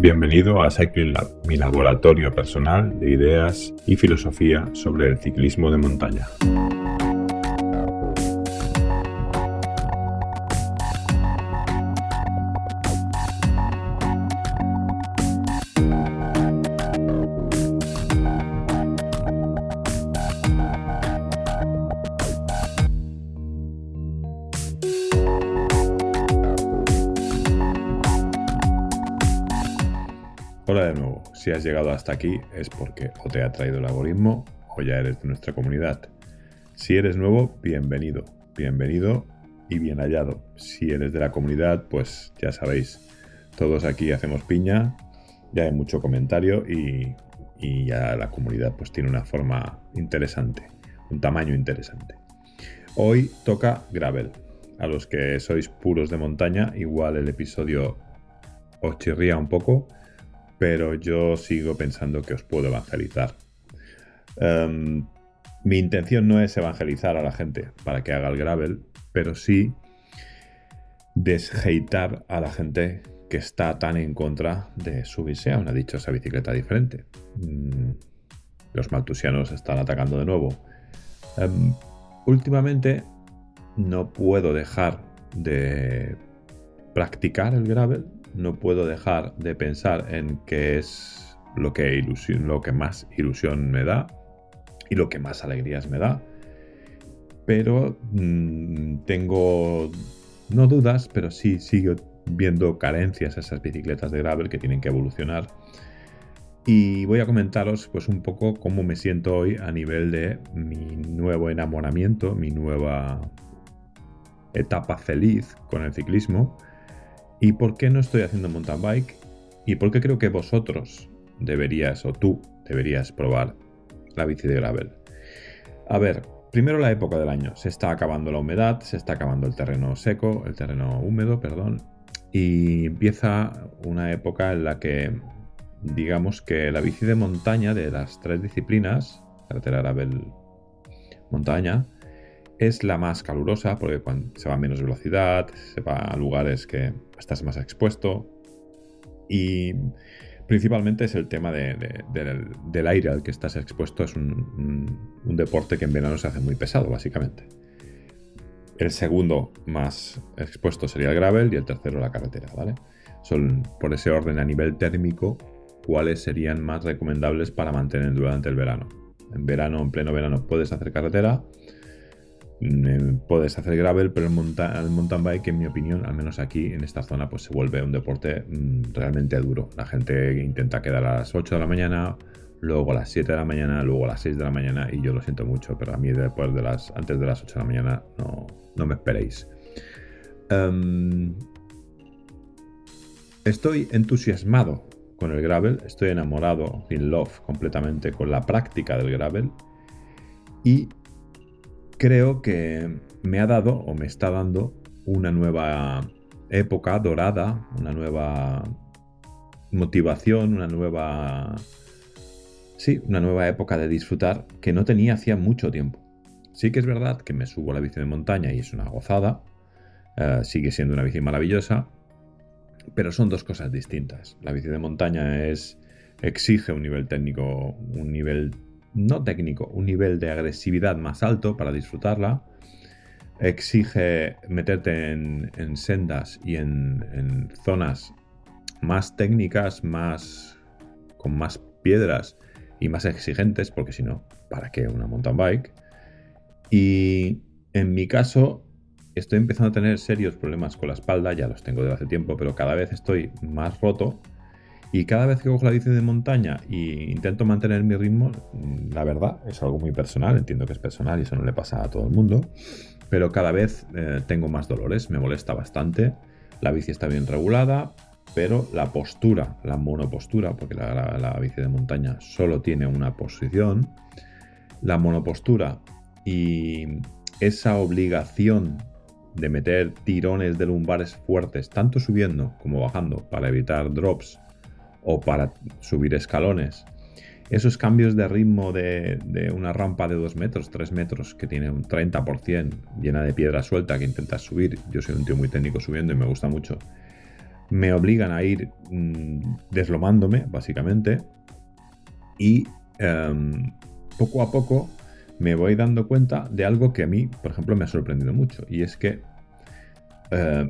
Bienvenido a Cycling Lab, mi laboratorio personal de ideas y filosofía sobre el ciclismo de montaña. Hola de nuevo, si has llegado hasta aquí es porque o te ha traído el algoritmo o ya eres de nuestra comunidad. Si eres nuevo, bienvenido y bien hallado. Si eres de la comunidad, pues ya sabéis, todos aquí hacemos piña, ya hay mucho comentario y ya la comunidad pues tiene una forma interesante, un tamaño interesante. Hoy toca gravel. A los que sois puros de montaña, igual el episodio os chirría un poco, pero yo sigo pensando que os puedo evangelizar. Mi intención no es evangelizar a la gente para que haga el gravel, pero sí deshatear a la gente que está tan en contra de subirse a una dichosa bicicleta diferente. Los maltusianos están atacando de nuevo. Últimamente no puedo dejar de practicar el gravel. No puedo dejar de pensar en qué es lo que más ilusión me da y lo que más alegrías me da. Pero tengo no dudas, pero sí sigo viendo carencias a esas bicicletas de gravel que tienen que evolucionar. Y voy a comentaros pues un poco cómo me siento hoy a nivel de mi nuevo enamoramiento, mi nueva etapa feliz con el ciclismo. ¿Y por qué no estoy haciendo mountain bike? ¿Y por qué creo que vosotros tú deberías probar la bici de gravel? A ver, primero la época del año. Se está acabando la humedad, se está acabando el terreno húmedo, y empieza una época en la que, digamos que la bici de montaña de las tres disciplinas, carretera, gravel, montaña, es la más calurosa porque cuando se va a menos velocidad, se va a lugares que estás más expuesto y principalmente es el tema del aire al que estás expuesto. Es un deporte que en verano se hace muy pesado, básicamente. El segundo más expuesto sería el gravel y el tercero la carretera, ¿vale? Son por ese orden a nivel térmico cuáles serían más recomendables para mantener durante el verano. En pleno verano puedes hacer carretera, puedes hacer gravel, pero el mountain bike, en mi opinión, al menos aquí en esta zona, pues se vuelve un deporte realmente duro. La gente intenta quedar a las 8 de la mañana, luego a las 7 de la mañana, luego a las 6 de la mañana, y yo lo siento mucho, pero a mí antes de las 8 de la mañana no me esperéis. Estoy entusiasmado con el gravel, estoy enamorado, in love completamente con la práctica del gravel, y creo que me ha dado o me está dando una nueva época dorada, una nueva motivación, una nueva época de disfrutar que no tenía hacía mucho tiempo. Sí que es verdad que me subo a la bici de montaña y es una gozada, sigue siendo una bici maravillosa, pero son dos cosas distintas. La bici de montaña exige un nivel técnico, un nivel de agresividad más alto para disfrutarla. Exige meterte en sendas y en zonas más técnicas, con más piedras y más exigentes, porque si no, ¿para qué una mountain bike? Y en mi caso estoy empezando a tener serios problemas con la espalda, ya los tengo desde hace tiempo, pero cada vez estoy más roto. Y cada vez que cojo la bici de montaña e intento mantener mi ritmo, la verdad, es algo muy personal, entiendo que es personal y eso no le pasa a todo el mundo, pero cada vez tengo más dolores, me molesta bastante, la bici está bien regulada, pero la postura, la monopostura, porque la bici de montaña solo tiene una posición, la monopostura y esa obligación de meter tirones de lumbares fuertes, tanto subiendo como bajando, para evitar drops, o para subir escalones, esos cambios de ritmo de una rampa de 2 metros, 3 metros, que tiene un 30% llena de piedra suelta que intentas subir. Yo soy un tío muy técnico subiendo y me gusta mucho. me obligan a ir deslomándome, básicamente, y poco a poco me voy dando cuenta de algo que a mí, por ejemplo, me ha sorprendido mucho, y es que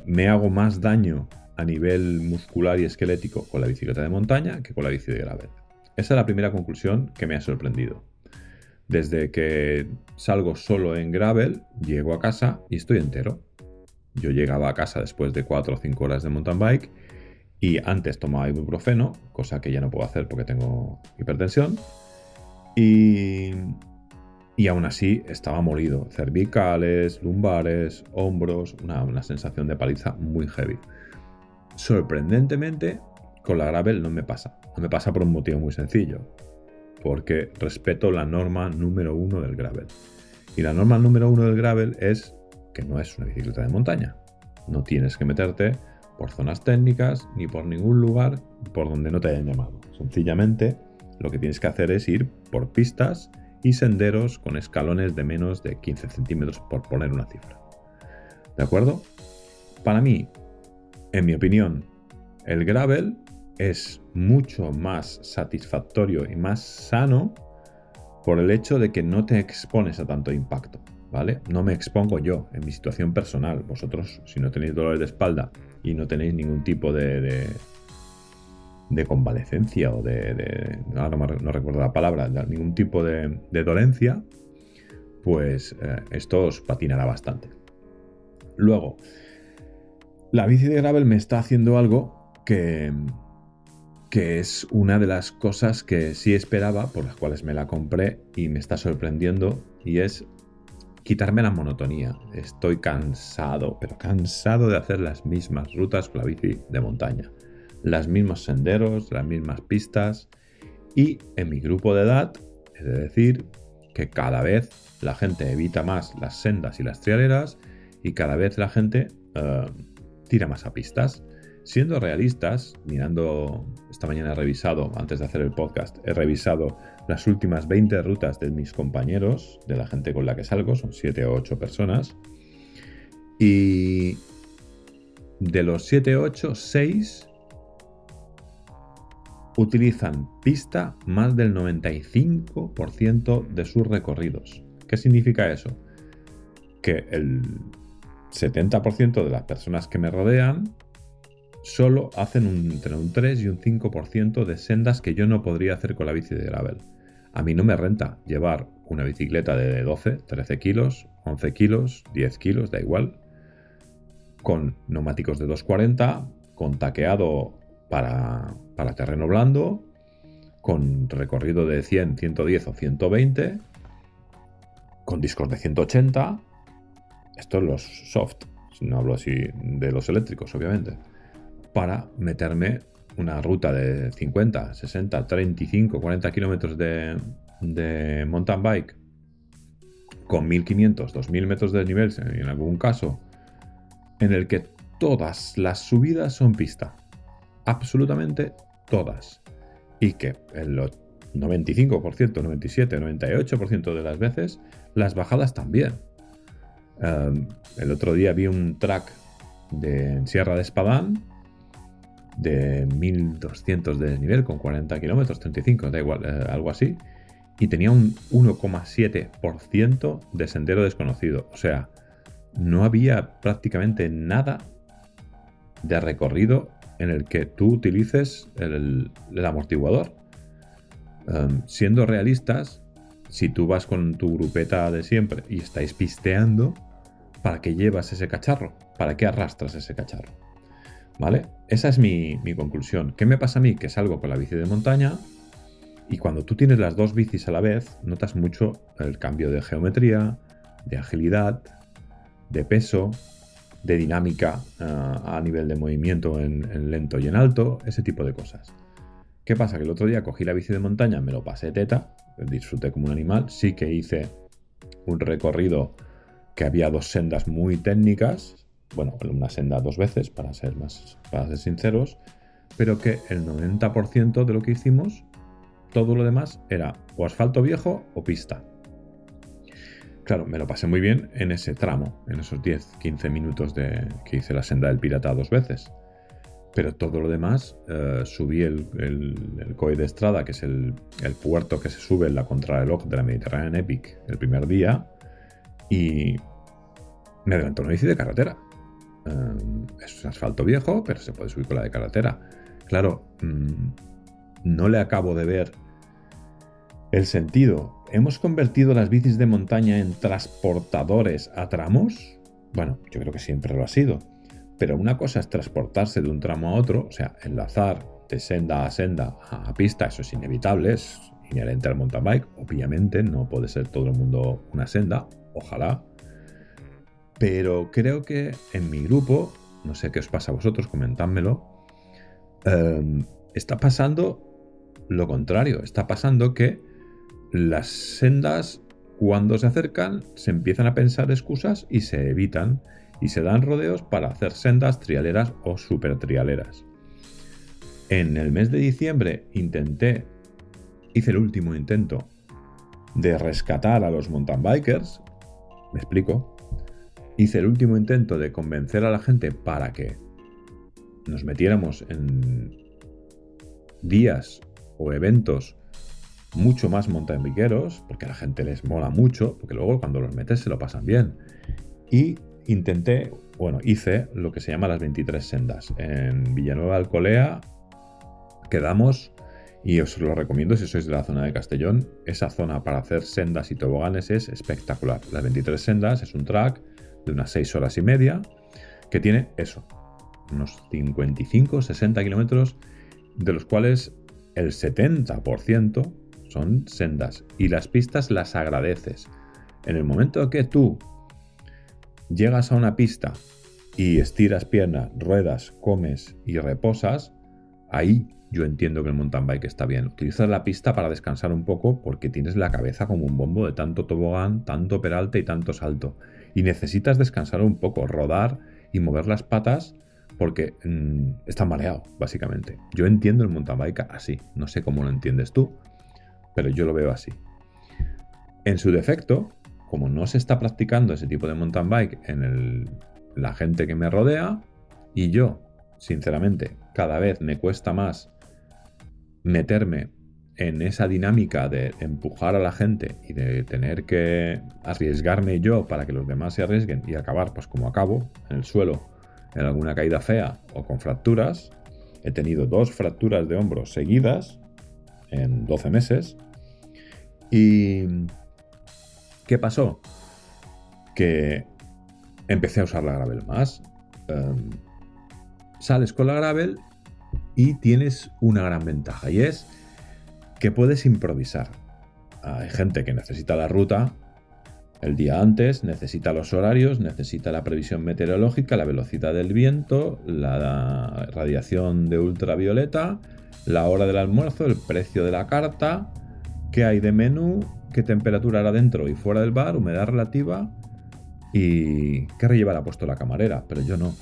me hago más daño a nivel muscular y esquelético con la bicicleta de montaña que con la bici de gravel. Esa es la primera conclusión que me ha sorprendido. Desde que salgo solo en gravel, llego a casa y estoy entero. Yo llegaba a casa después de 4 o 5 horas de mountain bike y antes tomaba ibuprofeno, cosa que ya no puedo hacer porque tengo hipertensión. Y aún así estaba molido. Cervicales, lumbares, hombros, una sensación de paliza muy heavy. Sorprendentemente, con la gravel no me pasa. No me pasa por un motivo muy sencillo. Porque respeto la norma número 1 del gravel. Y la norma número 1 del gravel es que no es una bicicleta de montaña. No tienes que meterte por zonas técnicas ni por ningún lugar por donde no te hayan llamado. Sencillamente, lo que tienes que hacer es ir por pistas y senderos con escalones de menos de 15 centímetros, por poner una cifra. ¿De acuerdo? Para mí, en mi opinión, el gravel es mucho más satisfactorio y más sano por el hecho de que no te expones a tanto impacto, ¿vale? No me expongo yo en mi situación personal. Vosotros, si no tenéis dolores de espalda y no tenéis ningún tipo de convalecencia o no recuerdo la palabra, ningún tipo de dolencia, pues esto os patinará bastante. Luego, la bici de gravel me está haciendo algo que es una de las cosas que sí esperaba, por las cuales me la compré y me está sorprendiendo, y es quitarme la monotonía. Estoy cansado, pero cansado de hacer las mismas rutas con la bici de montaña. Los mismos senderos, las mismas pistas, y en mi grupo de edad, es decir, que cada vez la gente evita más las sendas y las trialeras y cada vez la gente tira más a pistas. Siendo realistas, mirando, esta mañana he revisado, antes de hacer el podcast, he revisado las últimas 20 rutas de mis compañeros, de la gente con la que salgo, son 7 o 8 personas, y de los 7 o 8, 6 utilizan pista más del 95% de sus recorridos. ¿Qué significa eso? Que el 70% de las personas que me rodean solo hacen entre un 3 y un 5% de sendas que yo no podría hacer con la bici de gravel. A mí no me renta llevar una bicicleta de 12, 13 kilos, 11 kilos, 10 kilos, da igual, con neumáticos de 240, con taqueado para terreno blando, con recorrido de 100, 110 o 120, con discos de 180, estos los soft, no hablo así de los eléctricos, obviamente, para meterme una ruta de 50, 60, 35, 40 kilómetros de mountain bike con 1500, 2000 metros de desnivel, en algún caso, en el que todas las subidas son pista. Absolutamente todas. Y que el 95%, 97, 98% de las veces las bajadas también. El otro día vi un track en Sierra de Espadán de 1200 de desnivel con 40 kilómetros, 35, da igual, algo así, y tenía un 1,7% de sendero desconocido. O sea, no había prácticamente nada de recorrido en el que tú utilices el amortiguador. Siendo realistas, si tú vas con tu grupeta de siempre y estáis pisteando, ¿para qué llevas ese cacharro? ¿Para qué arrastras ese cacharro? ¿Vale? Esa es mi conclusión. ¿Qué me pasa a mí? Que salgo con la bici de montaña y cuando tú tienes las dos bicis a la vez, notas mucho el cambio de geometría, de agilidad, de peso, de dinámica a nivel de movimiento en lento y en alto, ese tipo de cosas. ¿Qué pasa? Que el otro día cogí la bici de montaña, me lo pasé teta, disfruté como un animal, sí que hice un recorrido que había 2 sendas muy técnicas, bueno, una senda 2 veces, para ser sinceros, pero que el 90% de lo que hicimos, todo lo demás era o asfalto viejo o pista. Claro, me lo pasé muy bien en ese tramo, en esos 10-15 minutos que hice la senda del Pirata 2 veces. Pero todo lo demás, subí el COI de Estrada, que es el puerto que se sube en la contrarreloj de la Mediterranean Epic el primer día, y me adelantó una bici de carretera. Es asfalto viejo, pero se puede subir con la de carretera. Claro, no le acabo de ver el sentido. ¿Hemos convertido las bicis de montaña en transportadores a tramos? Bueno, yo creo que siempre lo ha sido. Pero una cosa es transportarse de un tramo a otro, o sea, enlazar de senda a senda a pista, eso es inevitable, es inherente al mountain bike. Obviamente no puede ser todo el mundo una senda, ojalá. Pero creo que en mi grupo, no sé qué os pasa a vosotros, comentádmelo, está pasando lo contrario. Está pasando que las sendas, cuando se acercan, se empiezan a pensar excusas y se evitan. Y se dan rodeos para hacer sendas trialeras o super trialeras. En el mes de diciembre hice el último intento de rescatar a los mountain bikers. Me explico. Hice el último intento de convencer a la gente para que nos metiéramos en días o eventos mucho más mountain bikeros, porque a la gente les mola mucho, porque luego cuando los metes se lo pasan bien. Y hice lo que se llama las 23 sendas. En Villanueva de Alcolea quedamos, y os lo recomiendo si sois de la zona de Castellón, esa zona para hacer sendas y toboganes es espectacular. Las 23 sendas es un track de unas 6 horas y media que tiene eso, unos 55-60 kilómetros, de los cuales el 70% son sendas, y las pistas las agradeces. En el momento que tú llegas a una pista y estiras pierna, ruedas, comes y reposas, ahí yo entiendo que el mountain bike está bien. Utilizas la pista para descansar un poco porque tienes la cabeza como un bombo de tanto tobogán, tanto peralte y tanto salto. Y necesitas descansar un poco, rodar y mover las patas porque estás mareado, básicamente. Yo entiendo el mountain bike así. No sé cómo lo entiendes tú, pero yo lo veo así. En su defecto, como no se está practicando ese tipo de mountain bike en la gente que me rodea, y yo, sinceramente, cada vez me cuesta más meterme en esa dinámica de empujar a la gente y de tener que arriesgarme yo para que los demás se arriesguen y acabar pues como acabo, en el suelo, en alguna caída fea o con fracturas. He tenido 2 fracturas de hombro seguidas en 12 meses. ¿Y qué pasó? Que empecé a usar la gravel más. Sales con la gravel y tienes una gran ventaja, y es que puedes improvisar. Hay gente que necesita la ruta el día antes, necesita los horarios, necesita la previsión meteorológica, la velocidad del viento, la radiación de ultravioleta, la hora del almuerzo, el precio de la carta, qué hay de menú, qué temperatura hará dentro y fuera del bar, humedad relativa y qué llevará puesto la camarera. Pero yo no.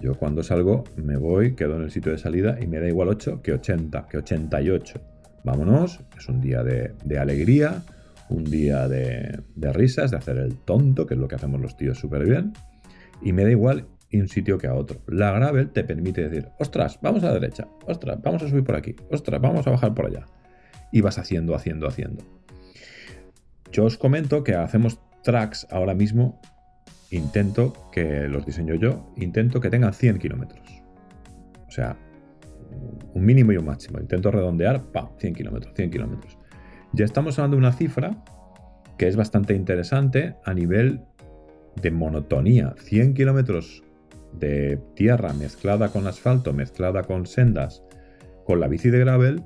Yo cuando salgo me voy, quedo en el sitio de salida y me da igual 8 que 80, que 88. Vámonos, es un día de alegría, un día de risas, de hacer el tonto, que es lo que hacemos los tíos súper bien, y me da igual un sitio que a otro. La gravel te permite decir, ostras, vamos a la derecha, ostras, vamos a subir por aquí, ostras, vamos a bajar por allá. Y vas haciendo. Yo os comento que hacemos tracks ahora mismo, intento que los diseño yo, intento que tengan 100 kilómetros. O sea, un mínimo y un máximo. Intento redondear, 100 kilómetros. Ya estamos hablando de una cifra que es bastante interesante a nivel de monotonía. 100 kilómetros de tierra mezclada con asfalto, mezclada con sendas, con la bici de gravel,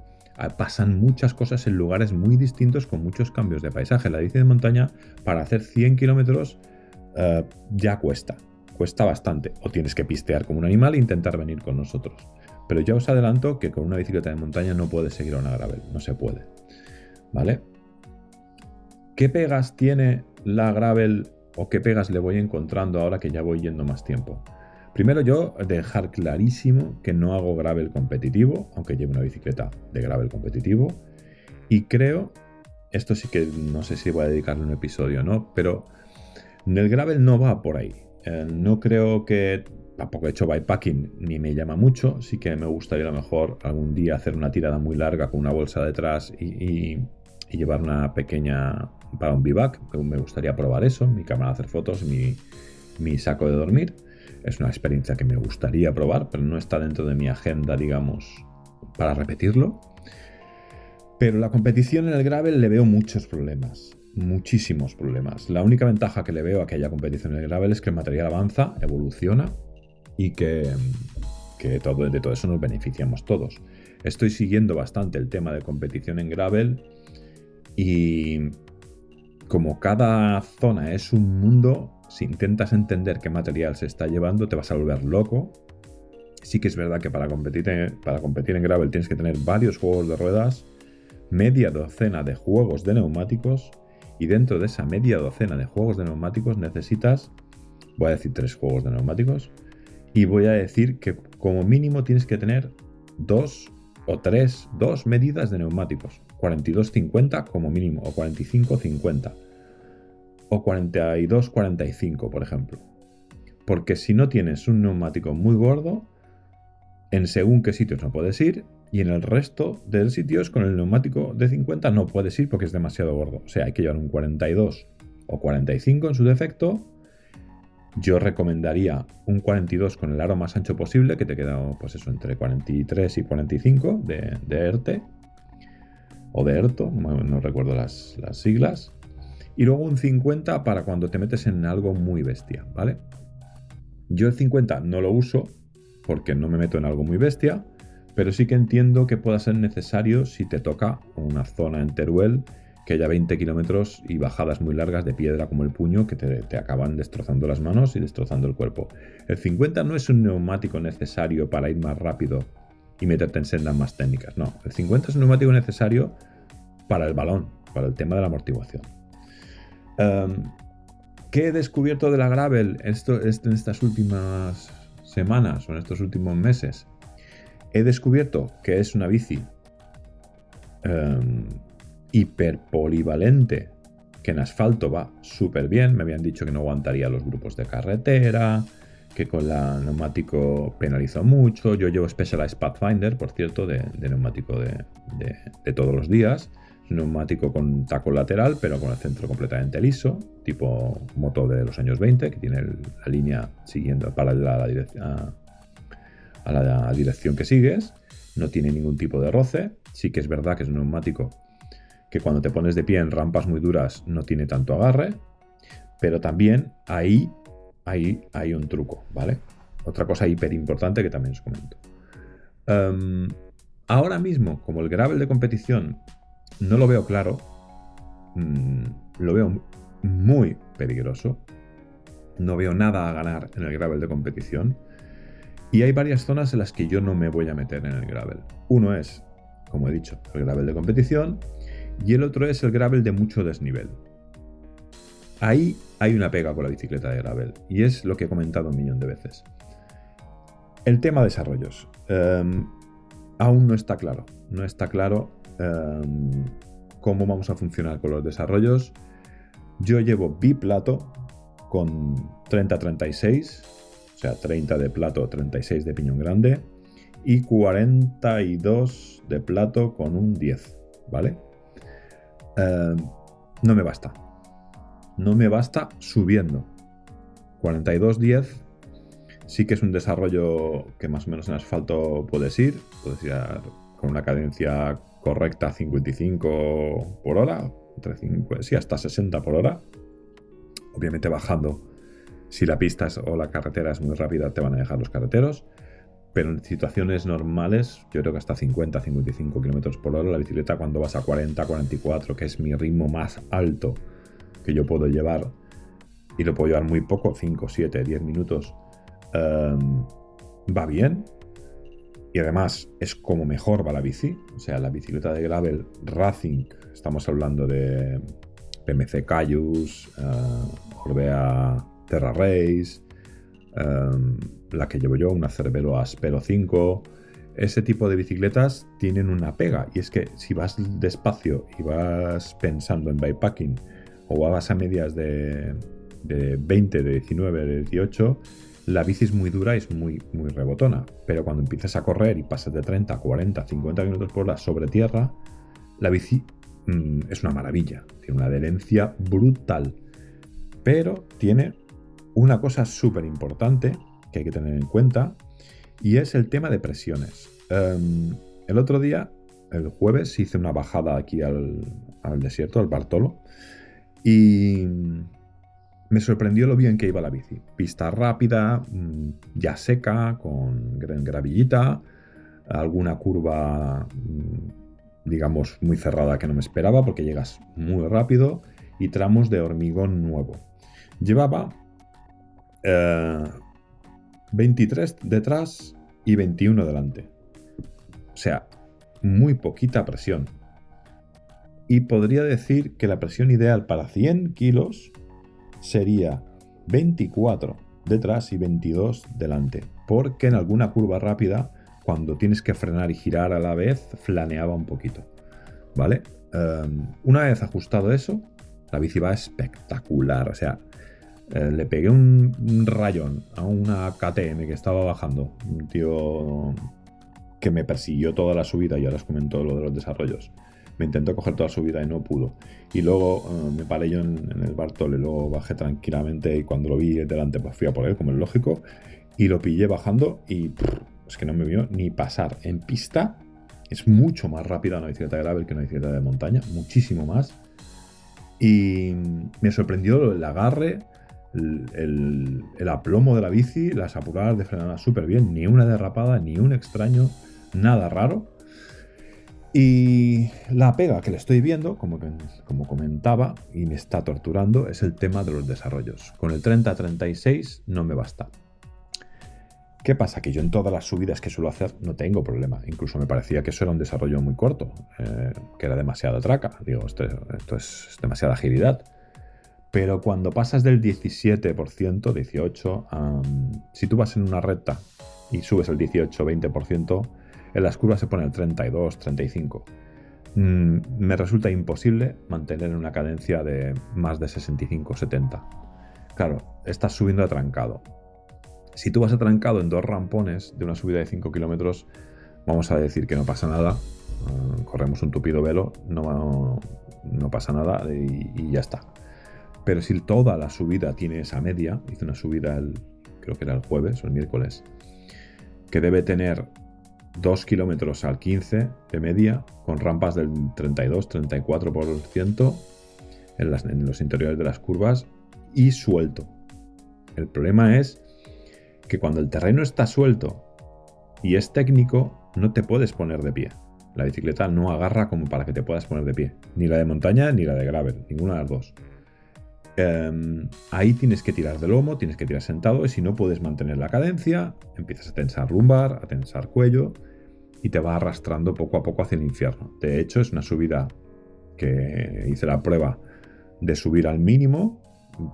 pasan muchas cosas en lugares muy distintos con muchos cambios de paisaje. La bici de montaña, para hacer 100 kilómetros, ya cuesta bastante. O tienes que pistear como un animal e intentar venir con nosotros. Pero ya os adelanto que con una bicicleta de montaña no puedes seguir a una gravel. No se puede. ¿Vale? ¿Qué pegas tiene la gravel o qué pegas le voy encontrando ahora que ya voy yendo más tiempo? Primero, yo dejar clarísimo que no hago gravel competitivo, aunque lleve una bicicleta de gravel competitivo. Y creo, esto sí que no sé si voy a dedicarle un episodio o no, pero el gravel no va por ahí. No creo que... Tampoco he hecho bikepacking ni me llama mucho. Sí que me gustaría a lo mejor algún día hacer una tirada muy larga con una bolsa detrás y llevar una pequeña para un bivac. Me gustaría probar eso, mi cámara de hacer fotos, mi saco de dormir. Es una experiencia que me gustaría probar, pero no está dentro de mi agenda, digamos, para repetirlo. Pero la competición en el gravel le veo muchos problemas. Muchísimos problemas. La única ventaja que le veo a que haya competición en el gravel es que el material avanza, evoluciona y que de todo eso nos beneficiamos todos. Estoy siguiendo bastante el tema de competición en gravel y como cada zona es un mundo, si intentas entender qué material se está llevando te vas a volver loco. Sí que es verdad que para competir en gravel tienes que tener varios juegos de ruedas, media docena de juegos de neumáticos, y dentro de esa media docena de juegos de neumáticos necesitas, voy a decir 3 juegos de neumáticos, y voy a decir que como mínimo tienes que tener 2 medidas de neumáticos, 42-50 como mínimo, o 45-50, o 42-45 por ejemplo, porque si no tienes un neumático muy gordo, en según qué sitios no puedes ir, y en el resto de sitios con el neumático de 50 no puedes ir porque es demasiado gordo. O sea, hay que llevar un 42 o 45 en su defecto. Yo recomendaría un 42 con el aro más ancho posible, que te queda pues eso, entre 43 y 45 de ERTE o de ERTO, no recuerdo las siglas. Y luego un 50 para cuando te metes en algo muy bestia, ¿vale? Yo el 50 no lo uso porque no me meto en algo muy bestia, pero sí que entiendo que pueda ser necesario si te toca una zona en Teruel que haya 20 kilómetros y bajadas muy largas de piedra como el puño que te acaban destrozando las manos y destrozando el cuerpo. El 50 no es un neumático necesario para ir más rápido y meterte en sendas más técnicas, no. El 50 es un neumático necesario para el balón, para el tema de la amortiguación. ¿Qué he descubierto de la gravel en estas últimas semanas o en estos últimos meses? He descubierto que es una bici hiperpolivalente, que en asfalto va súper bien. Me habían dicho que no aguantaría los grupos de carretera, que con la neumático penalizó mucho. Yo llevo Specialized Pathfinder, por cierto, de neumático de todos los días. Neumático con taco lateral, pero con el centro completamente liso, tipo moto de los años 20, que tiene la línea siguiendo paralela a la dirección que sigues. No tiene ningún tipo de roce. Sí que es verdad que es un neumático que cuando te pones de pie en rampas muy duras no tiene tanto agarre, pero también ahí hay un truco, ¿vale? Otra cosa hiper importante que también os comento. Ahora mismo, como el gravel de competición no lo veo claro, lo veo muy peligroso, no veo nada a ganar en el gravel de competición, y hay varias zonas en las que yo no me voy a meter en el gravel. Uno es, como he dicho, el gravel de competición, y el otro es el gravel de mucho desnivel. Ahí hay una pega con la bicicleta de gravel, y es lo que he comentado un millón de veces. El tema de desarrollos aún no está claro. No está claro cómo vamos a funcionar con los desarrollos. Yo llevo biplato con 30-36, o sea, 30 de plato, 36 de piñón grande, y 42 de plato con un 10, ¿vale? No me basta. No me basta subiendo. 42-10 sí que es un desarrollo que más o menos en asfalto puedes ir con una cadencia correcta 55 por hora, hasta 60 por hora. Obviamente bajando, si la pista o la carretera es muy rápida te van a dejar los carreteros, pero en situaciones normales yo creo que hasta 50-55 km por hora la bicicleta, cuando vas a 40-44, que es mi ritmo más alto que yo puedo llevar, y lo puedo llevar muy poco, 5, 7, 10 minutos, va bien. Y además es como mejor va la bici. O sea, la bicicleta de gravel Racing, estamos hablando de PMC Cayus, Orbea Terra Race, la que llevo yo, una Cervelo Aspero 5. Ese tipo de bicicletas tienen una pega, y es que si vas despacio y vas pensando en bikepacking o vas a medias de de 20, de 19, de 18, la bici es muy dura y es muy, muy rebotona. Pero cuando empiezas a correr y pasas de 30, 40, 50 kilómetros por hora sobre tierra, la bici es una maravilla. Tiene una adherencia brutal. Pero tiene una cosa súper importante que hay que tener en cuenta, y es el tema de presiones. El otro día, el jueves, hice una bajada aquí al desierto, al Bartolo, y me sorprendió lo bien que iba la bici. Pista rápida, ya seca, con gravillita, alguna curva, digamos, muy cerrada que no me esperaba porque llegas muy rápido, y tramos de hormigón nuevo. Llevaba 23 detrás y 21 delante. O sea, muy poquita presión. Y podría decir que la presión ideal para 100 kilos sería 24 detrás y 22 delante. Porque en alguna curva rápida, cuando tienes que frenar y girar a la vez, flaneaba un poquito. ¿Vale? Una vez ajustado eso, la bici va espectacular. O sea, le pegué un rayón a una KTM que estaba bajando. Un tío que me persiguió toda la subida, y ahora os comento lo de los desarrollos. Me intentó coger toda la subida y no pudo. Y luego me paré yo en el Bartol, y luego bajé tranquilamente, y cuando lo vi delante pues fui a por él, como es lógico, y lo pillé bajando y es que no me vio ni pasar. En pista es mucho más rápida una bicicleta de gravel que una bicicleta de montaña, muchísimo más. Y me sorprendió el agarre, el aplomo de la bici, las apuradas de frenada súper bien, ni una derrapada, ni un extraño, nada raro. Y la pega que le estoy viendo, como comentaba, y me está torturando, es el tema de los desarrollos. Con el 30-36 no me basta. ¿Qué pasa? Que yo en todas las subidas que suelo hacer no tengo problema. Incluso me parecía que eso era un desarrollo muy corto, que era demasiada traca. Digo, esto es demasiada agilidad. Pero cuando pasas del 17%, 18%, si tú vas en una recta y subes el 18-20%, en las curvas se pone el 32, 35. Me resulta imposible mantener una cadencia de más de 65, 70. Claro, estás subiendo atrancado. Si tú vas atrancado en dos rampones de una subida de 5 kilómetros, vamos a decir que no pasa nada. Corremos un tupido velo, no pasa nada y ya está. Pero si toda la subida tiene esa media, hice una subida creo que era el jueves o el miércoles, que debe tener 2 kilómetros al 15 de media, con rampas del 32-34% en los interiores de las curvas y suelto. El problema es que cuando el terreno está suelto y es técnico, no te puedes poner de pie. La bicicleta no agarra como para que te puedas poner de pie. Ni la de montaña ni la de gravel, ninguna de las dos. Ahí tienes que tirar de lomo, tienes que tirar sentado, y si no puedes mantener la cadencia, empiezas a tensar lumbar, a tensar cuello, y te va arrastrando poco a poco hacia el infierno. De hecho, es una subida que hice la prueba de subir al mínimo,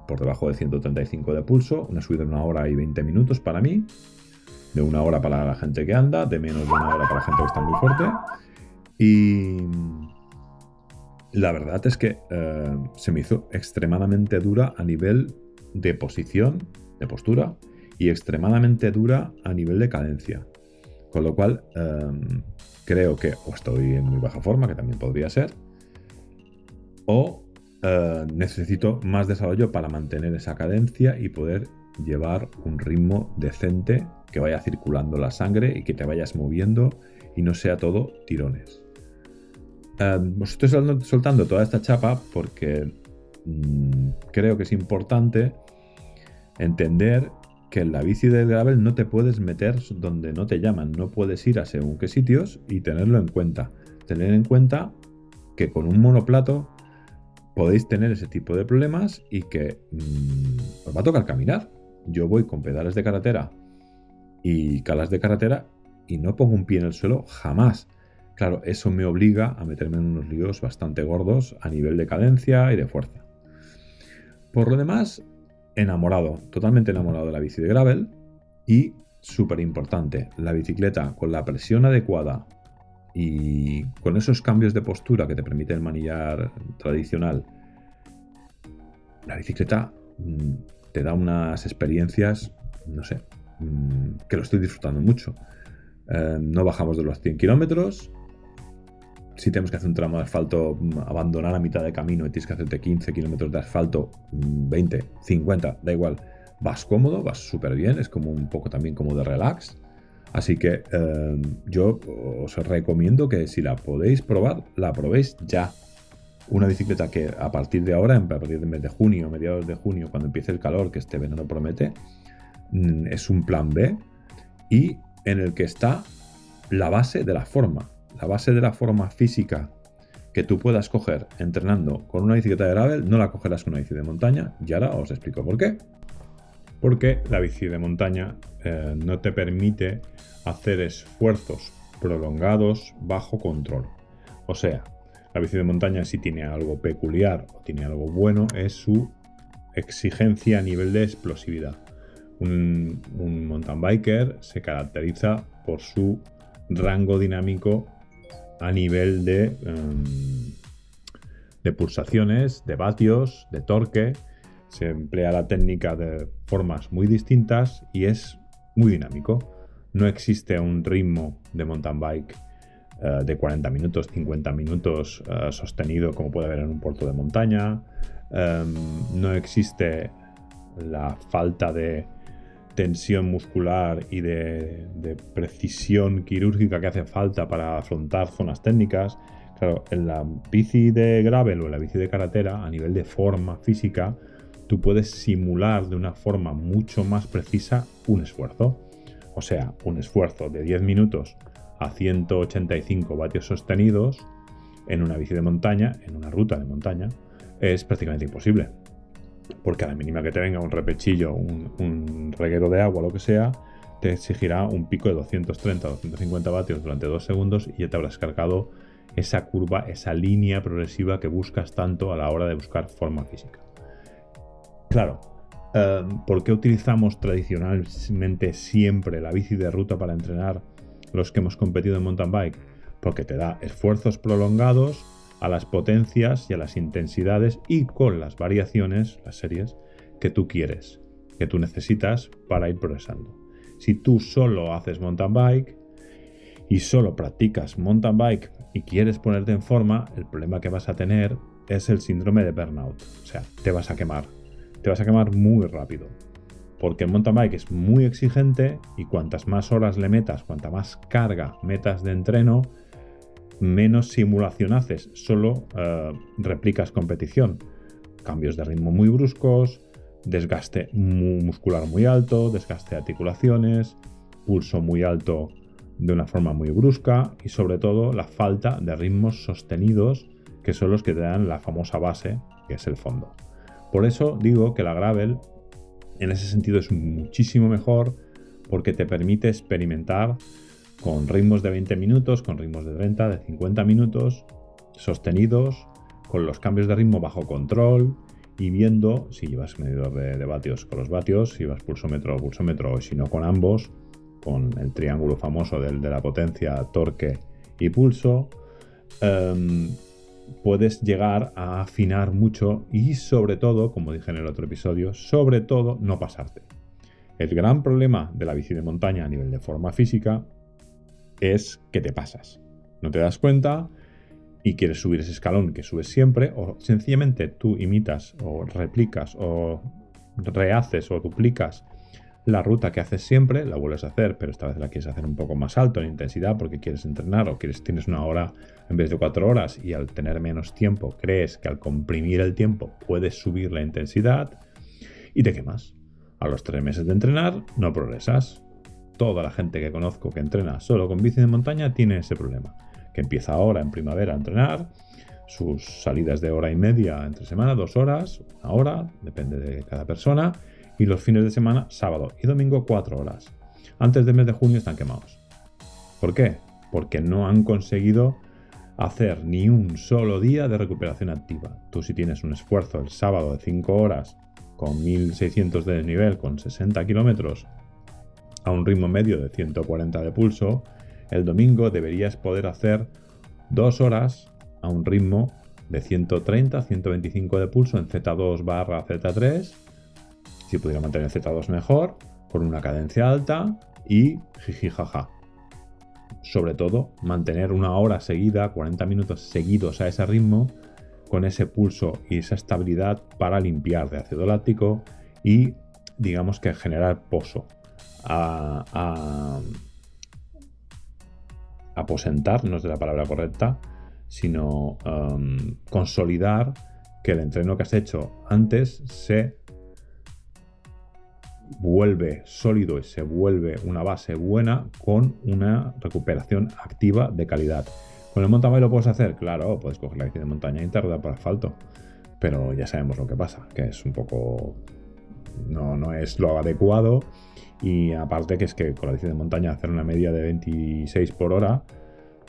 por debajo de 135 de pulso, una subida de 1 hora y 20 minutos para mí, de 1 hora para la gente que anda, de menos de 1 hora para la gente que está muy fuerte, y la verdad es que se me hizo extremadamente dura a nivel de posición, de postura, y extremadamente dura a nivel de cadencia. Con lo cual, creo que o estoy en muy baja forma, que también podría ser, o necesito más desarrollo para mantener esa cadencia y poder llevar un ritmo decente, que vaya circulando la sangre y que te vayas moviendo y no sea todo tirones. Os estoy soltando toda esta chapa porque creo que es importante entender que en la bici del gravel no te puedes meter donde no te llaman, no puedes ir a según qué sitios, y tenerlo en cuenta. Tener en cuenta que con un monoplato podéis tener ese tipo de problemas y que os va a tocar caminar. Yo voy con pedales de carretera y calas de carretera y no pongo un pie en el suelo jamás. Claro, eso me obliga a meterme en unos líos bastante gordos a nivel de cadencia y de fuerza. Por lo demás, totalmente enamorado de la bici de gravel, y súper importante, la bicicleta con la presión adecuada y con esos cambios de postura que te permite el manillar tradicional, la bicicleta te da unas experiencias, no sé, que lo estoy disfrutando mucho. No bajamos de los 100 kilómetros. Si tenemos que hacer un tramo de asfalto, abandonar a mitad de camino y tienes que hacerte 15 kilómetros de asfalto, 20, 50, da igual. Vas cómodo, vas súper bien, es como un poco también como de relax. Así que yo os recomiendo que si la podéis probar, la probéis ya. Una bicicleta que a partir de ahora, a partir del mes de junio, mediados de junio, cuando empiece el calor que este verano promete, es un plan B y en el que está la base de la forma. La base de la forma física que tú puedas coger entrenando con una bicicleta de gravel, no la cogerás con una bici de montaña, y ahora os explico por qué. Porque la bici de montaña no te permite hacer esfuerzos prolongados bajo control. O sea, la bici de montaña, si tiene algo peculiar o tiene algo bueno, es su exigencia a nivel de explosividad. Un mountain biker se caracteriza por su rango dinámico a nivel de pulsaciones, de vatios, de torque. Se emplea la técnica de formas muy distintas y es muy dinámico. No existe un ritmo de mountain bike de 40 minutos, 50 minutos sostenido como puede haber en un puerto de montaña. No existe la falta de tensión muscular y de precisión quirúrgica que hace falta para afrontar zonas técnicas. Claro, en la bici de gravel o en la bici de carretera, a nivel de forma física, tú puedes simular de una forma mucho más precisa un esfuerzo. O sea, un esfuerzo de 10 minutos a 185 vatios sostenidos en una bici de montaña, en una ruta de montaña, es prácticamente imposible. Porque a la mínima que te venga un repechillo, un reguero de agua, lo que sea, te exigirá un pico de 230-250 vatios durante 2 segundos y ya te habrás cargado esa curva, esa línea progresiva que buscas tanto a la hora de buscar forma física. Claro, ¿por qué utilizamos tradicionalmente siempre la bici de ruta para entrenar los que hemos competido en mountain bike? Porque te da esfuerzos prolongados a las potencias y a las intensidades y con las variaciones, las series, que tú quieres, que tú necesitas para ir progresando. Si tú solo haces mountain bike y solo practicas mountain bike y quieres ponerte en forma, el problema que vas a tener es el síndrome de burnout. O sea, te vas a quemar muy rápido. Porque el mountain bike es muy exigente y cuantas más horas le metas, cuanta más carga metas de entreno, menos simulación haces, solo replicas competición. Cambios de ritmo muy bruscos, desgaste muscular muy alto, desgaste de articulaciones, pulso muy alto de una forma muy brusca y sobre todo la falta de ritmos sostenidos que son los que te dan la famosa base, que es el fondo. Por eso digo que la gravel en ese sentido es muchísimo mejor porque te permite experimentar con ritmos de 20 minutos, con ritmos de 30, de 50 minutos, sostenidos, con los cambios de ritmo bajo control y viendo si llevas medidor de vatios con los vatios, si llevas pulsómetro o si no con ambos, con el triángulo famoso de la potencia, torque y pulso, puedes llegar a afinar mucho y sobre todo, como dije en el otro episodio, sobre todo no pasarte. El gran problema de la bici de montaña a nivel de forma física es que te pasas. No te das cuenta y quieres subir ese escalón que subes siempre o sencillamente tú imitas o replicas o rehaces o duplicas la ruta que haces siempre, la vuelves a hacer, pero esta vez la quieres hacer un poco más alto en intensidad porque quieres entrenar o tienes 1 hora en vez de 4 horas y al tener menos tiempo crees que al comprimir el tiempo puedes subir la intensidad y te quemas. A los 3 meses de entrenar no progresas. Toda la gente que conozco que entrena solo con bici de montaña tiene ese problema, que empieza ahora en primavera a entrenar, sus salidas de hora y media entre semana, 2 horas, 1 hora, depende de cada persona, y los fines de semana, sábado y domingo, 4 horas. Antes del mes de junio están quemados. ¿Por qué? Porque no han conseguido hacer ni un solo día de recuperación activa. Tú si tienes un esfuerzo el sábado de 5 horas con 1600 de desnivel, con 60 kilómetros, a un ritmo medio de 140 de pulso, el domingo deberías poder hacer 2 horas a un ritmo de 130-125 de pulso en Z2/Z3 Si pudiera mantener Z2 mejor, con una cadencia alta y jiji jaja. Sobre todo, mantener una hora seguida, 40 minutos seguidos a ese ritmo, con ese pulso y esa estabilidad para limpiar de ácido láctico y, digamos que generar pozo. Aposentar, no es la palabra correcta, sino consolidar que el entreno que has hecho antes se vuelve sólido y se vuelve una base buena con una recuperación activa de calidad. ¿Con el mountain bike lo puedes hacer? Claro, puedes coger la bici de montaña y rodar por asfalto, pero ya sabemos lo que pasa, que es un poco... no es lo adecuado, y aparte que es que con la bici de montaña hacer una media de 26 por hora,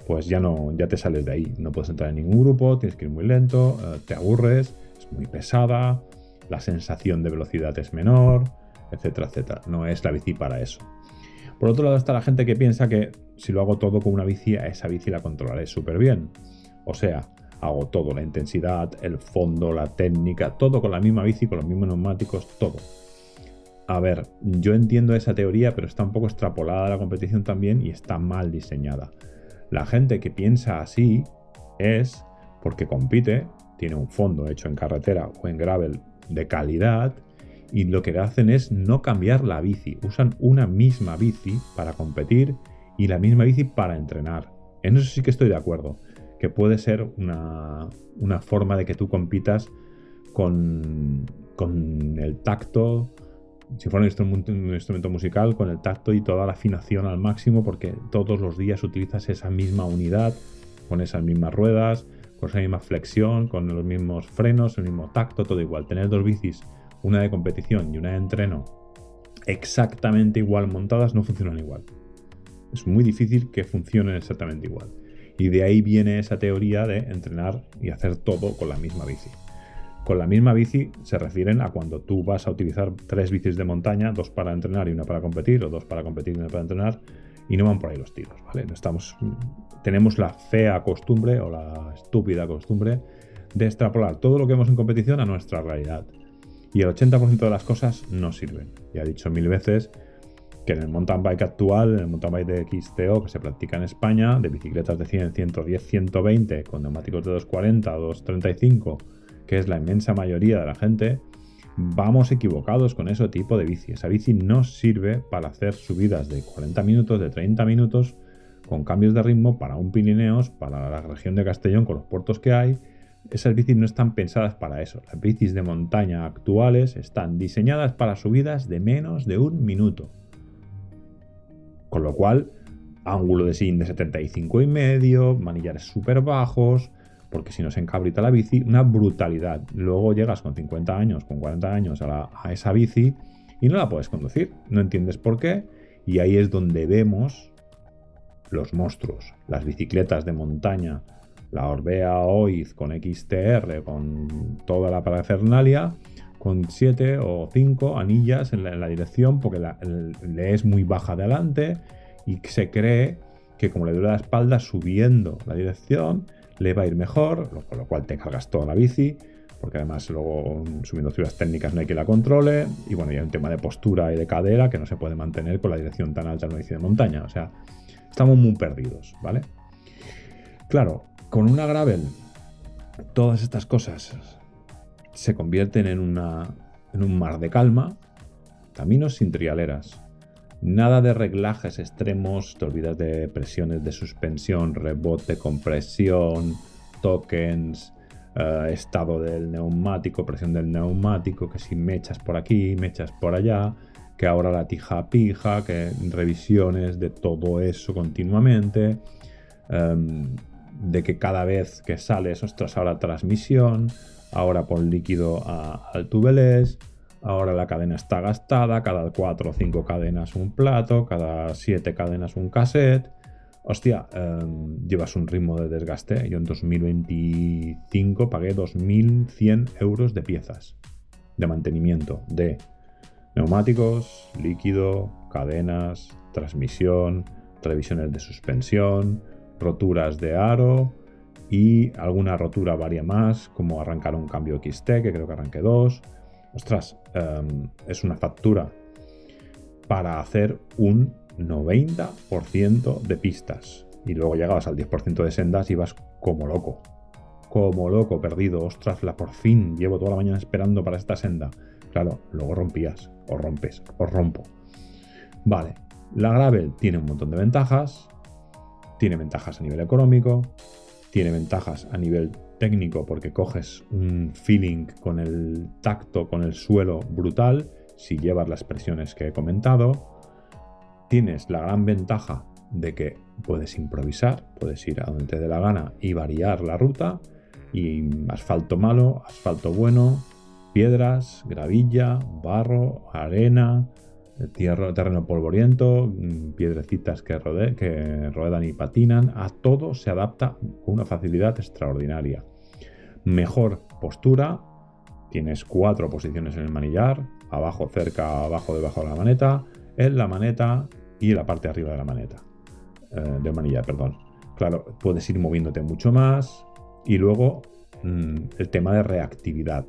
pues ya te sales de ahí, no puedes entrar en ningún grupo, tienes que ir muy lento, te aburres, es muy pesada, la sensación de velocidad es menor, etcétera, etcétera. No es la bici para eso. Por otro lado está la gente que piensa que si lo hago todo con una bici, a esa bici la controlaré súper bien. O sea, hago todo, la intensidad, el fondo, la técnica, todo con la misma bici, con los mismos neumáticos, todo. A ver, yo entiendo esa teoría, pero está un poco extrapolada a la competición también y está mal diseñada. La gente que piensa así es porque compite, tiene un fondo hecho en carretera o en gravel de calidad, y lo que hacen es no cambiar la bici. Usan una misma bici para competir y la misma bici para entrenar. En eso sí que estoy de acuerdo, que puede ser una forma de que tú compitas con el tacto, si fuera un instrumento musical, con el tacto y toda la afinación al máximo, porque todos los días utilizas esa misma unidad, con esas mismas ruedas, con esa misma flexión, con los mismos frenos, el mismo tacto, todo igual. Tener dos bicis, una de competición y una de entreno, exactamente igual montadas, no funcionan igual. Es muy difícil que funcionen exactamente igual. Y de ahí viene esa teoría de entrenar y hacer todo con la misma bici. Con la misma bici se refieren a cuando tú vas a utilizar 3 bicis de montaña, 2 para entrenar y una para competir, o 2 para competir y una para entrenar, y no van por ahí los tiros, ¿vale? Tenemos la fea costumbre o la estúpida costumbre de extrapolar todo lo que vemos en competición a nuestra realidad. Y el 80% de las cosas no sirven. Ya he dicho 1000 veces que en el mountain bike actual, en el mountain bike de XTO que se practica en España, de bicicletas de 100, 110, 120, con neumáticos de 240 o 235, que es la inmensa mayoría de la gente, vamos equivocados con ese tipo de bici. Esa bici no sirve para hacer subidas de 40 minutos, de 30 minutos, con cambios de ritmo para un Pirineos, para la región de Castellón, con los puertos que hay. Esas bicis no están pensadas para eso. Las bicis de montaña actuales están diseñadas para subidas de menos de un minuto. Con lo cual, ángulo de sillín de 75,5, manillares súper bajos, porque si no se encabrita la bici, una brutalidad. Luego llegas con 50 años, con 40 años a esa bici y no la puedes conducir. No entiendes por qué. Y ahí es donde vemos los monstruos. Las bicicletas de montaña, la Orbea Oiz con XTR, con toda la parafernalia, con 7 o 5 anillas en la dirección, porque le es muy baja adelante y se cree que como le duele la espalda, subiendo la dirección le va a ir mejor, con lo cual te cargas toda la bici, porque además luego subiendo ciudades técnicas no hay quien la controle, y bueno, y hay un tema de postura y de cadera que no se puede mantener con la dirección tan alta en una bici de montaña. O sea, estamos muy perdidos, ¿vale? Claro, con una gravel, todas estas cosas se convierten en un mar de calma, caminos sin trialeras. Nada de reglajes extremos, te olvidas de presiones de suspensión, rebote, compresión, tokens, estado del neumático, presión del neumático, que si mechas por aquí, mechas por allá, que ahora la tija pija, que revisiones de todo eso continuamente, de que cada vez que sales, ostras, ahora transmisión, ahora pon líquido al tubeless, ahora la cadena está gastada, cada 4 o 5 cadenas un plato, cada 7 cadenas un cassette. Hostia, llevas un ritmo de desgaste. Yo en 2025 pagué 2.100 euros de piezas de mantenimiento de neumáticos, líquido, cadenas, transmisión, revisiones de suspensión, roturas de aro y alguna rotura varia más, como arrancar un cambio XT, que creo que arranqué 2. ostras, es una factura para hacer un 90% de pistas. Y luego llegabas al 10% de sendas y ibas como loco. Como loco, perdido. Ostras, por fin llevo toda la mañana esperando para esta senda. Claro, luego rompías, o rompes, o rompo. Vale, la gravel tiene un montón de ventajas. Tiene ventajas a nivel económico. Tiene ventajas a nivel técnico porque coges un feeling con el tacto, con el suelo brutal, si llevas las presiones que he comentado. Tienes la gran ventaja de que puedes improvisar, puedes ir a donde te dé la gana y variar la ruta, y asfalto malo, asfalto bueno, piedras, gravilla, barro, arena, terreno polvoriento, piedrecitas que ruedan y patinan. A todo se adapta con una facilidad extraordinaria. Mejor postura, tienes 4 posiciones en el manillar, abajo, cerca, abajo, debajo de la maneta, en la maneta y en la parte de arriba de la maneta, del manillar, perdón. Claro, puedes ir moviéndote mucho más. Y luego el tema de reactividad.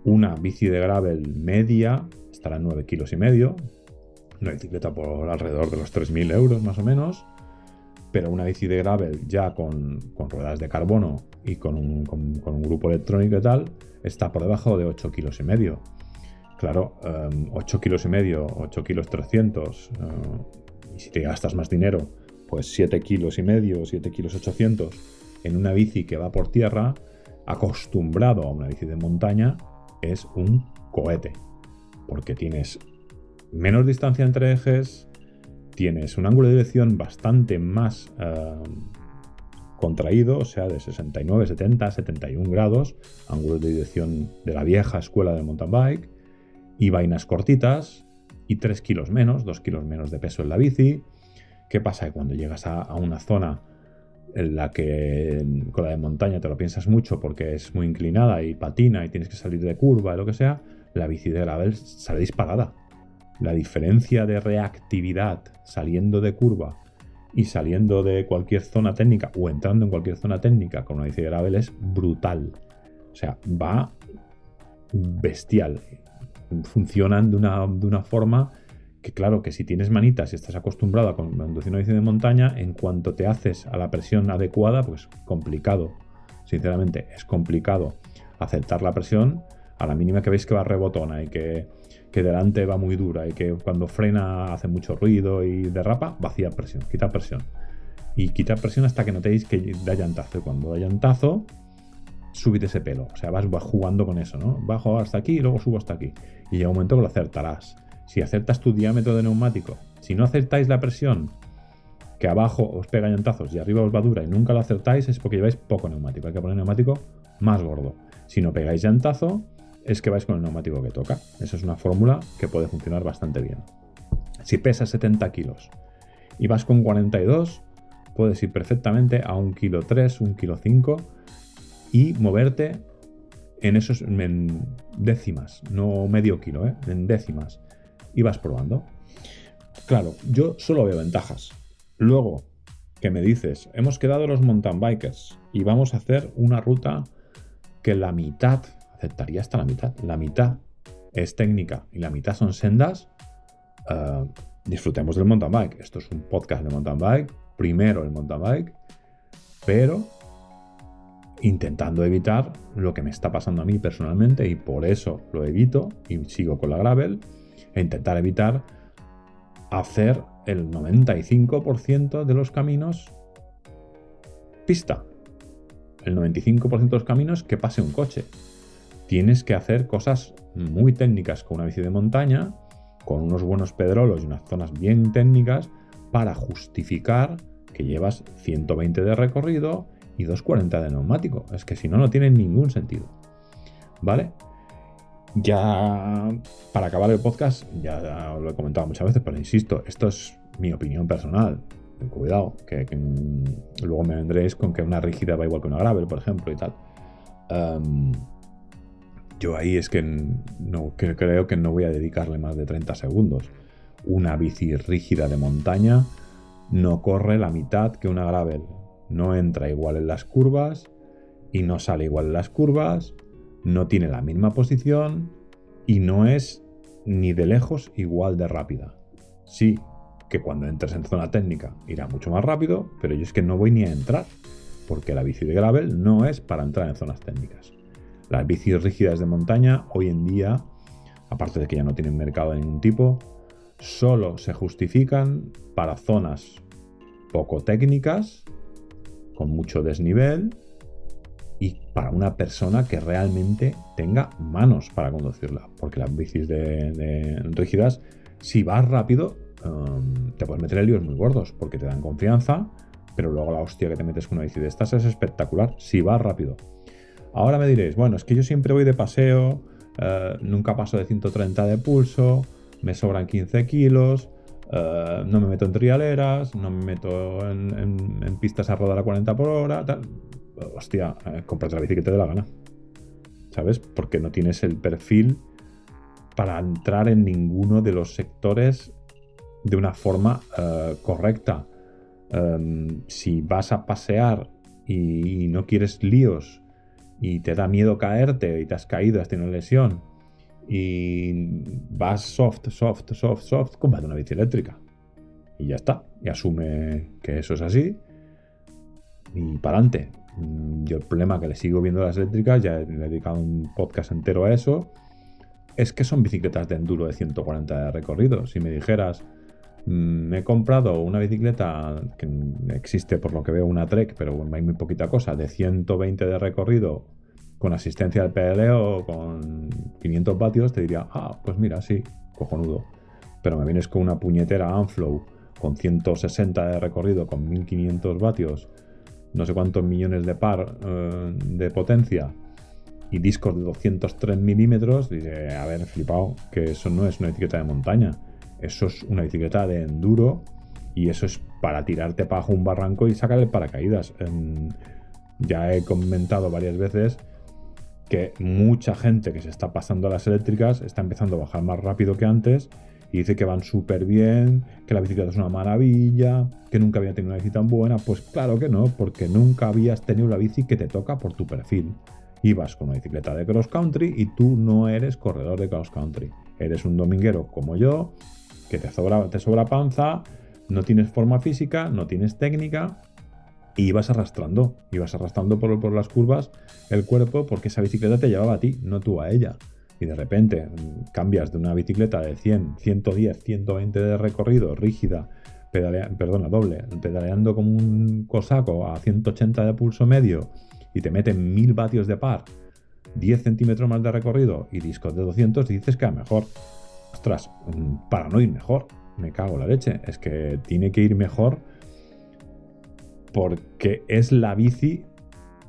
Una bici de gravel media estará en 9,5 kilos. Una bicicleta por alrededor de los 3.000 euros más o menos. Pero una bici de gravel ya con ruedas de carbono y con un grupo electrónico y tal, está por debajo de 8,5 kilos. Claro, 8,5 kilos, 8,3 kilos, y si te gastas más dinero, pues 7,5 kilos, 7,8 kilos en una bici que va por tierra, acostumbrado a una bici de montaña, es un cohete, porque tienes menos distancia entre ejes, tienes un ángulo de dirección bastante más contraído, o sea, de 69, 70, 71 grados, ángulo de dirección de la vieja escuela del mountain bike, y vainas cortitas, y 3 kilos menos, 2 kilos menos de peso en la bici. ¿Qué pasa? Que cuando llegas a una zona en la que con la de montaña te lo piensas mucho porque es muy inclinada y patina y tienes que salir de curva, lo que sea, la bici de gravel sale disparada. La diferencia de reactividad saliendo de curva y saliendo de cualquier zona técnica o entrando en cualquier zona técnica con una bici de gravel es brutal. O sea, va bestial. Funcionan de una forma que, claro, que si tienes manitas y estás acostumbrado a conducir una bici de montaña, en cuanto te haces a la presión adecuada, pues complicado. Sinceramente, es complicado aceptar la presión a la mínima que veis que va rebotona y que delante va muy dura y que cuando frena hace mucho ruido y derrapa, vacía presión, quita presión. Y quita presión hasta que notéis que da llantazo. Y cuando da llantazo, súbite ese pelo. O sea, vas jugando con eso, ¿no? Bajo hasta aquí y luego subo hasta aquí. Y llega un momento que lo acertarás. Si acertas tu diámetro de neumático, si no acertáis la presión, que abajo os pega llantazos y arriba os va dura y nunca lo acertáis, es porque lleváis poco neumático. Hay que poner neumático más gordo. Si no pegáis llantazo, es que vais con el neumático que toca. Esa es una fórmula que puede funcionar bastante bien. Si pesas 70 kilos y vas con 42, puedes ir perfectamente a 1,3 kilos, 1,5 kilos y moverte en décimas, no medio kilo, en décimas. Y vas probando. Claro, yo solo veo ventajas. Luego, que me dices, hemos quedado los mountain bikers y vamos a hacer una ruta que la mitad, aceptaría hasta la mitad es técnica y la mitad son sendas. Disfrutemos del mountain bike. Esto es un podcast de mountain bike, primero el mountain bike, pero intentando evitar lo que me está pasando a mí personalmente, y por eso lo evito y sigo con la gravel, e intentar evitar hacer el 95% de los caminos pista, el 95% de los caminos que pase un coche. Tienes que hacer cosas muy técnicas con una bici de montaña, con unos buenos pedrolos y unas zonas bien técnicas para justificar que llevas 120 de recorrido y 240 de neumático. Es que si no, no tiene ningún sentido. ¿Vale? Ya para acabar el podcast, ya lo he comentado muchas veces, pero insisto, esto es mi opinión personal. Cuidado, que luego me vendréis con que una rígida va igual que una gravel, por ejemplo, y tal. Yo ahí es que creo que no voy a dedicarle más de 30 segundos. Una bici rígida de montaña no corre la mitad que una gravel. No entra igual en las curvas y no sale igual en las curvas. No tiene la misma posición y no es ni de lejos igual de rápida. Sí, que cuando entres en zona técnica irá mucho más rápido, pero yo es que no voy ni a entrar, porque la bici de gravel no es para entrar en zonas técnicas. Las bicis rígidas de montaña hoy en día, aparte de que ya no tienen mercado de ningún tipo, solo se justifican para zonas poco técnicas, con mucho desnivel, y para una persona que realmente tenga manos para conducirla. Porque las bicis de rígidas, si vas rápido, te puedes meter en líos muy gordos, porque te dan confianza, pero luego la hostia que te metes con una bici de estas es espectacular, si vas rápido. Ahora me diréis, bueno, es que yo siempre voy de paseo, nunca paso de 130 de pulso, me sobran 15 kilos, no me meto en trialeras, no me meto en pistas a rodar a 40 por hora, tal. Hostia, cómprate la bici que te dé la gana, ¿sabes? Porque no tienes el perfil para entrar en ninguno de los sectores de una forma correcta. Si vas a pasear y no quieres líos y te da miedo caerte y te has caído, has tenido una lesión y vas soft, cómprate una bici eléctrica y ya está, y asume que eso es así y para adelante. Yo el problema que le sigo viendo a las eléctricas, ya le he dedicado un podcast entero a eso, es que son bicicletas de enduro de 140 de recorrido. Si me dijeras, me he comprado una bicicleta que existe por lo que veo, una Trek, pero bueno, hay muy poquita cosa, de 120 de recorrido con asistencia al pedaleo, con 500 vatios, te diría, pues mira, sí, cojonudo. Pero me vienes con una puñetera Anflow con 160 de recorrido, con 1500 vatios, no sé cuántos millones de par de potencia y discos de 203 milímetros, dice, a ver, flipado, que eso no es una bicicleta de montaña, eso es una bicicleta de enduro y eso es para tirarte para abajo un barranco y sacar el paracaídas. Ya he comentado varias veces que mucha gente que se está pasando a las eléctricas está empezando a bajar más rápido que antes y dice que van súper bien, que la bicicleta es una maravilla, que nunca había tenido una bici tan buena. Pues claro que no, porque nunca habías tenido la bici que te toca por tu perfil. Ibas con una bicicleta de cross country y tú no eres corredor de cross country. Eres un dominguero como yo, que te sobra panza, no tienes forma física, no tienes técnica y ibas arrastrando por las curvas el cuerpo porque esa bicicleta te llevaba a ti, no tú a ella. Y de repente cambias de una bicicleta de 100, 110, 120 de recorrido, rígida, doble, pedaleando como un cosaco a 180 de pulso medio y te meten 1000 vatios de par, 10 centímetros más de recorrido y discos de 200 y dices que a mejor. Ostras, para no ir mejor, me cago en la leche. Es que tiene que ir mejor porque es la bici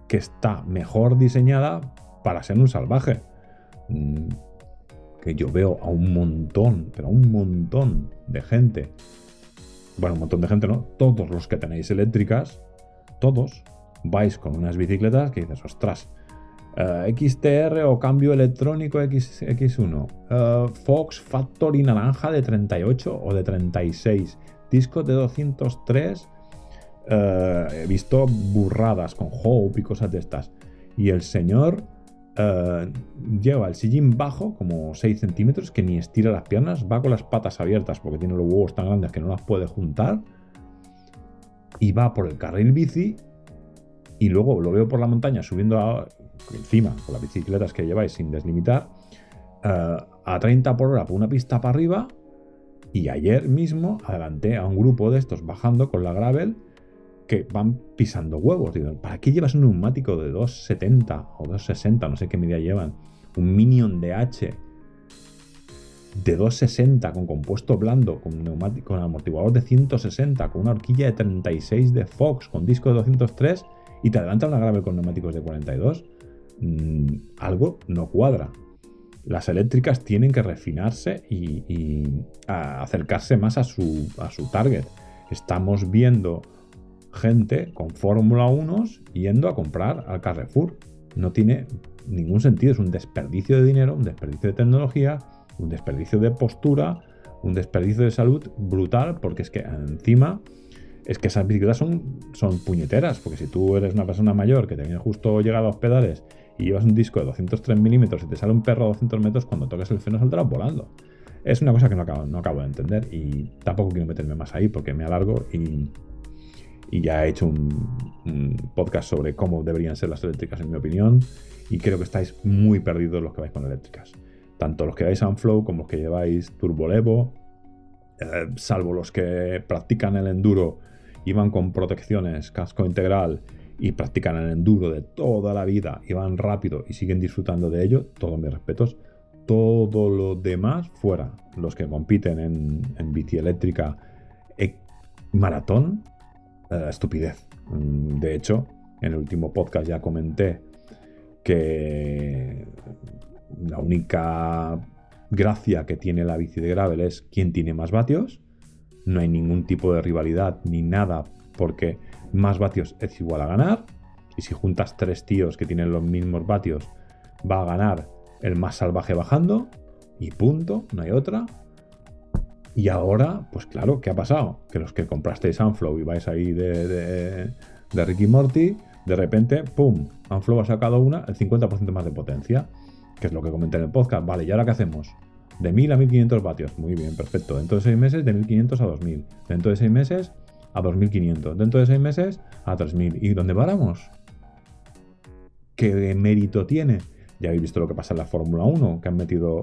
que está mejor diseñada para ser un salvaje. Que yo veo a un montón, pero a un montón de gente. Bueno, un montón de gente no. Todos los que tenéis eléctricas, todos vais con unas bicicletas que dices, ostras, XTR o cambio electrónico X1, Fox Factory naranja de 38 o de 36, discos de 203, he visto burradas con Hope y cosas de estas. Y el señor lleva el sillín bajo, como 6 centímetros, que ni estira las piernas, va con las patas abiertas porque tiene los huevos tan grandes que no las puede juntar, y va por el carril bici, y luego lo veo por la montaña subiendo encima, con las bicicletas que lleváis sin deslimitar, a 30 por hora por una pista para arriba, y ayer mismo adelanté a un grupo de estos bajando con la gravel que van pisando huevos. Digo, ¿para qué llevas un neumático de 270 o 260? No sé qué medida llevan. Un Minion DH de 260 con compuesto blando, con neumático, con amortiguador de 160, con una horquilla de 36 de Fox, con disco de 203 y te adelantan la gravel con neumáticos de 42. Algo no cuadra. Las eléctricas tienen que refinarse y acercarse más a su target. Estamos viendo gente con Fórmula 1 yendo a comprar al Carrefour. No tiene ningún sentido, es un desperdicio de dinero, un desperdicio de tecnología, un desperdicio de postura, un desperdicio de salud brutal, porque es que encima es que esas bicicletas son puñeteras, porque si tú eres una persona mayor que te viene justo llegado a los pedales y llevas un disco de 203 milímetros y te sale un perro a 200 metros, cuando toques el freno saldrás volando. Es una cosa que no acabo de entender y tampoco quiero meterme más ahí porque me alargo y ya he hecho un podcast sobre cómo deberían ser las eléctricas en mi opinión, y creo que estáis muy perdidos los que vais con eléctricas. Tanto los que vais Sunflow como los que lleváis Turbo Levo, salvo los que practican el enduro y van con protecciones, casco integral y practican el enduro de toda la vida y van rápido y siguen disfrutando de ello, todos mis respetos. Todo lo demás fuera. Los que compiten en bici eléctrica maratón, estupidez. De hecho, en el último podcast ya comenté que la única gracia que tiene la bici de gravel es quién tiene más vatios. No hay ningún tipo de rivalidad ni nada, porque más vatios es igual a ganar, y si juntas 3 tíos que tienen los mismos vatios, va a ganar el más salvaje bajando, y punto, no hay otra. Y ahora, pues claro, ¿qué ha pasado? Que los que comprasteis Sunflow y vais ahí de Ricky Morty, de repente, ¡pum!, Sunflow ha sacado el 50% más de potencia, que es lo que comenté en el podcast. Vale, ¿y ahora qué hacemos? De 1000 a 1500 vatios. Muy bien, perfecto. Dentro de 6 meses, de 1500 a 2000. Dentro de 6 meses, a 2500. Dentro de 6 meses, a 3000. ¿Y dónde paramos? ¿Qué mérito tiene? Ya habéis visto lo que pasa en la Fórmula 1, que han metido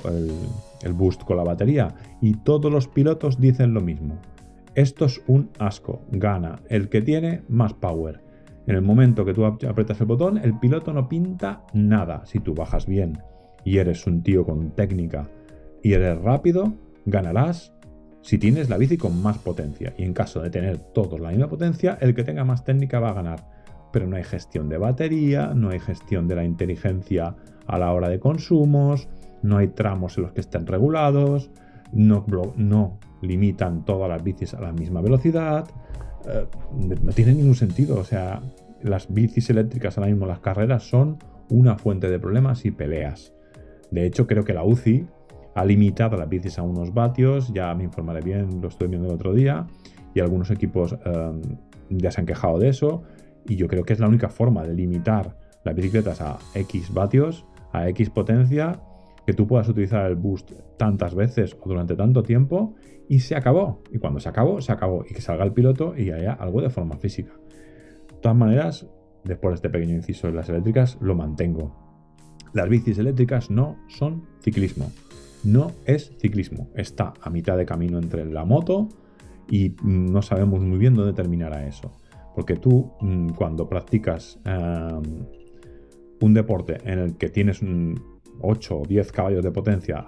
el boost con la batería. Y todos los pilotos dicen lo mismo. Esto es un asco. Gana el que tiene más power. En el momento que tú apretas el botón, el piloto no pinta nada. Si tú bajas bien y eres un tío con técnica y eres rápido, ganarás si tienes la bici con más potencia. Y en caso de tener todos la misma potencia, el que tenga más técnica va a ganar. Pero no hay gestión de batería, no hay gestión de la inteligencia a la hora de consumos, no hay tramos en los que estén regulados, no limitan todas las bicis a la misma velocidad. No tiene ningún sentido. O sea, las bicis eléctricas ahora mismo, las carreras, son una fuente de problemas y peleas. De hecho, creo que la UCI ha limitado las bicis a unos vatios, ya me informaré bien, lo estoy viendo el otro día, y algunos equipos ya se han quejado de eso, y yo creo que es la única forma de limitar las bicicletas a X vatios, a X potencia, que tú puedas utilizar el boost tantas veces o durante tanto tiempo, y se acabó. Y cuando se acabó, se acabó, y que salga el piloto y haya algo de forma física. De todas maneras, después de este pequeño inciso en las eléctricas, lo mantengo. Las bicis eléctricas no son ciclismo. No es ciclismo. Está a mitad de camino entre la moto y no sabemos muy bien dónde terminará eso. Porque tú, cuando practicas un deporte en el que tienes 8 o 10 caballos de potencia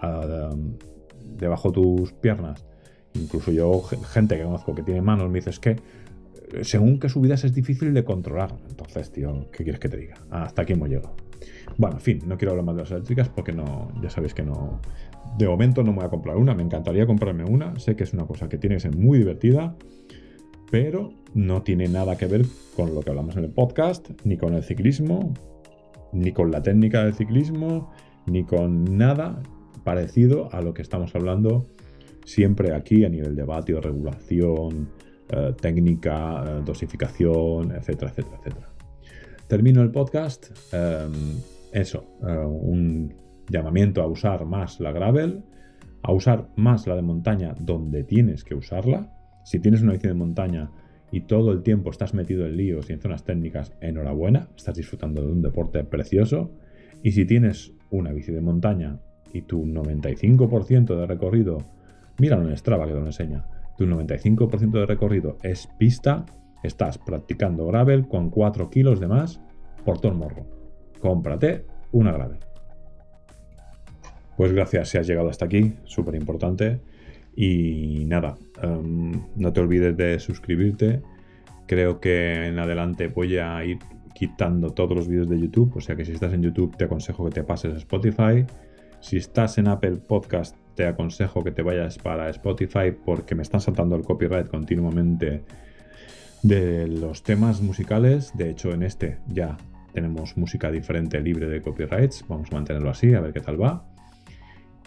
debajo de tus piernas, incluso yo, gente que conozco que tiene manos, me dice, es que según qué subidas es difícil de controlar. Entonces, tío, ¿qué quieres que te diga? Hasta aquí hemos llegado. Bueno, en fin, no quiero hablar más de las eléctricas porque no, ya sabéis que no, de momento no me voy a comprar una. Me encantaría comprarme una, sé que es una cosa que tiene que ser muy divertida, pero no tiene nada que ver con lo que hablamos en el podcast, ni con el ciclismo, ni con la técnica del ciclismo, ni con nada parecido a lo que estamos hablando siempre aquí a nivel de vatio, regulación, técnica, dosificación, etcétera, etcétera, etcétera. Termino el podcast. Un llamamiento a usar más la gravel, a usar más la de montaña donde tienes que usarla. Si tienes una bici de montaña y todo el tiempo estás metido en líos y en zonas técnicas, enhorabuena, estás disfrutando de un deporte precioso. Y si tienes una bici de montaña y tu 95% de recorrido, míralo en Strava que te lo enseña, tu 95% de recorrido es pista, estás practicando gravel con 4 kilos de más por todo el morro. Cómprate una gravel. Pues gracias si has llegado hasta aquí, súper importante. Y nada, no te olvides de suscribirte. Creo que en adelante voy a ir quitando todos los vídeos de YouTube, o sea que si estás en YouTube te aconsejo que te pases a Spotify. Si estás en Apple Podcast te aconsejo que te vayas para Spotify porque me están saltando el copyright continuamente de los temas musicales. De hecho, en este ya tenemos música diferente libre de copyrights. Vamos a mantenerlo así, a ver qué tal va.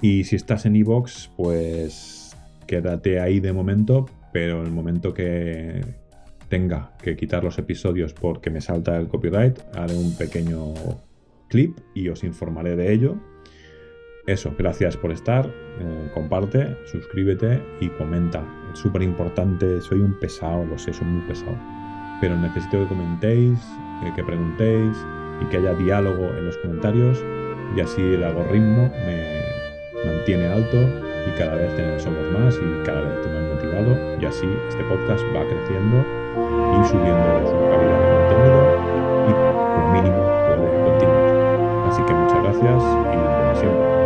Y si estás en iVoox, pues quédate ahí de momento, pero en el momento que tenga que quitar los episodios porque me salta el copyright, haré un pequeño clip y os informaré de ello. Eso, gracias por estar, comparte, suscríbete y comenta. Es súper importante, soy un pesado, lo sé, soy muy pesado, pero necesito que comentéis, que preguntéis y que haya diálogo en los comentarios, y así el algoritmo me mantiene alto y cada vez somos más y cada vez estoy más motivado, y así este podcast va creciendo y subiendo su calidad de contenido y como mínimo puede continuar. Así que muchas gracias y como siempre.